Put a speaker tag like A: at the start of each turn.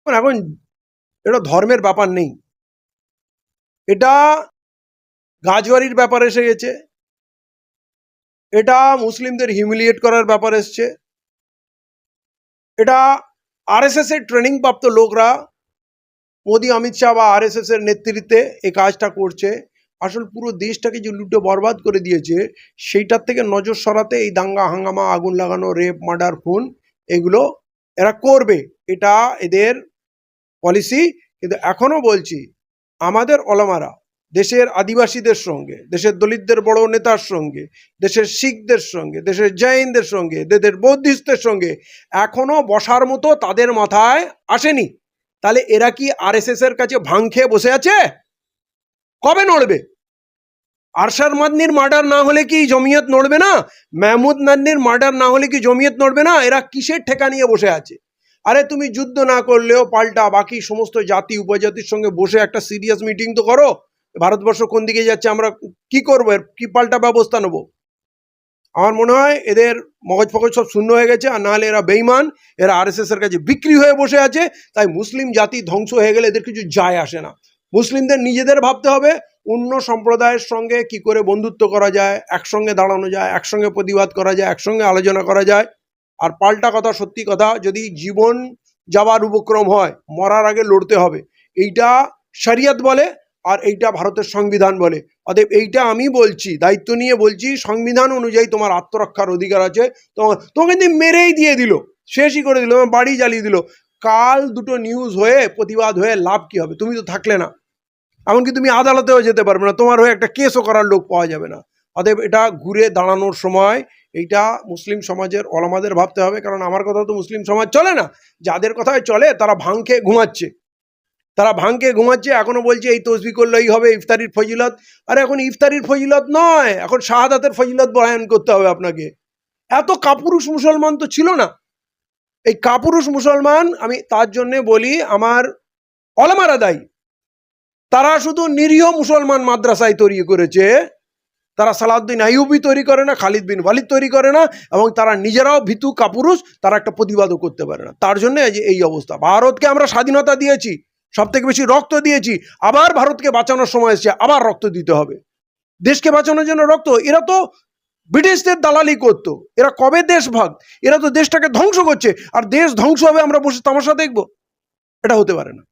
A: এখন এটা ধর্মের ব্যাপার নেই, এটা গাছবাড়ির ব্যাপার এসে গেছে, এটা মুসলিমদের হিউমিলিয়েট করার ব্যাপার এসছে, এটা আরএসএস এর ট্রেনিং প্রাপ্ত লোকরা মোদি অমিত শাহ বা আরএসএস এর নেতৃত্বে এই কাজটা করছে। আসল পুরো দেশটাকে যে লুটে বরবাদ করে দিয়েছে সেইটার থেকে নজর সরাতে এই দাঙ্গা হাঙ্গামা, আগুন লাগানো, রেপ, মার্ডার, খুন এগুলো এরা করবে, এটা এদের পলিসি। কিন্তু এখনো বলছি, আমাদের ওলামারা দেশের আদিবাসীদের সঙ্গে, দেশের দলিতদের বড় নেতার সঙ্গে, দেশের শিখদের সঙ্গে, দেশের জৈনদের সঙ্গে, দেশের বৌদ্ধিস্টদের সঙ্গে এখনো বসার মতো তাদের মাথায় আসেনি। তাহলে এরা কি আরএসএস এর কাছে ভাং খেয়ে বসে আছে? কবে নড়বে? আরশাদ মাদনির মার্ডার না হলে কি জমিয়ত নড়বে না? মাহমুদ নান্নির মার্ডার না হলে কি জমিয়ত নড়বে না? এরা কিসের ঠেকা নিয়ে বসে আছে? আরে তুমি যুদ্ধ না করলেও পাল্টা বাকি সমস্ত জাতি উপজাতির সঙ্গে বসে একটা সিরিয়াস মিটিং তো করো। ভারতবর্ষ কোন দিকে যাচ্ছে, আমরা কি করবো, কি পাল্টা ব্যবস্থা নেবো? আমার মনে হয় এদের মগজ ফগজ সব শূন্য হয়ে গেছে, আর নাহলে এরা বেইমান, এরা আরএসএস এর কাছে বিক্রি হয়ে বসে আছে। তাই মুসলিম জাতি ধ্বংস হয়ে গেলে এদের কিছু যায় আসে না। মুসলিমদের নিজেদের ভাবতে হবে অন্য সম্প্রদায়ের সঙ্গে কি করে বন্ধুত্ব করা যায়, একসঙ্গে দাঁড়ানো যায়, একসঙ্গে প্রতিবাদ করা যায়, একসঙ্গে আলোচনা করা যায়। আর পাল্টা কথা, সত্যি কথা, যদি জীবন যাবার উপক্রম হয়, মরার আগে লড়তে হবে, এইটা শরিয়ত বলে আর এইটা ভারতের সংবিধান বলে। অতএব এইটা আমি বলছি, দায়িত্ব নিয়ে বলছি, সংবিধান অনুযায়ী তোমার আত্মরক্ষার অধিকার আছে। তোমাকে কিন্তু মেরেই দিয়ে দিল, শেষই করে দিল, বাড়ি জ্বালিয়ে দিল, কাল দুটো নিউজ হয়ে প্রতিবাদ হয়ে লাভ কি হবে? তুমি তো থাকলে না, এমনকি তুমি আদালতেও যেতে পারবে না, তোমার হয়ে একটা কেসও করার লোক পাওয়া যাবে না। অতএব এটা ঘুরে দাঁড়ানোর সময় এইটা মুসলিম সমাজের ওলামাদের ভাবতে হবে। কারণ আমার কথা তো মুসলিম সমাজ চলে না, যাদের কথায় চলে তারা ভাং খেয়ে ঘুমাচ্ছে, তারা ভাঙকে ঘুমাচ্ছে, এখনো বলছে এই তসবি করলেই হবে, ইফতারির ফজিলত। আরে এখন ইফতারির ফজিলত নয়, এখন শাহাদাতের ফজিলত বয়ান করতে হবে আপনাকে। এত কাপুরুষ মুসলমান তো ছিল না। এই কাপুরুষ মুসলমান, আমি তার জন্যে বলি আমার ওলামারা দায়ী। তারা শুধু নিরীহ মুসলমান মাদ্রাসায় তৈরি করেছে, তারা সালাউদ্দিন আইয়ুবী তৈরি করে না, খালিদ বিন ওয়ালিদ তৈরি করে না, এবং তারা নিজেরাও ভীতু কাপুরুষ, তারা একটা প্রতিবাদও করতে পারে না। তার জন্য এই অবস্থা। ভারতকে আমরা স্বাধীনতা দিয়েছি, সব থেকে বেশি রক্ত দিয়েছি, আবার ভারতকে বাঁচানোর সময় এসেছে, আবার রক্ত দিতে হবে। দেশকে বাঁচানোর জন্য রক্ত। এরা তো ব্রিটিশদের দালালি করতো, এরা কবে দেশভাগ, এরা তো দেশটাকে ধ্বংস করছে, আর দেশ ধ্বংস হবে আমরা বসে তামাশা দেখবো? এটা হতে পারে না।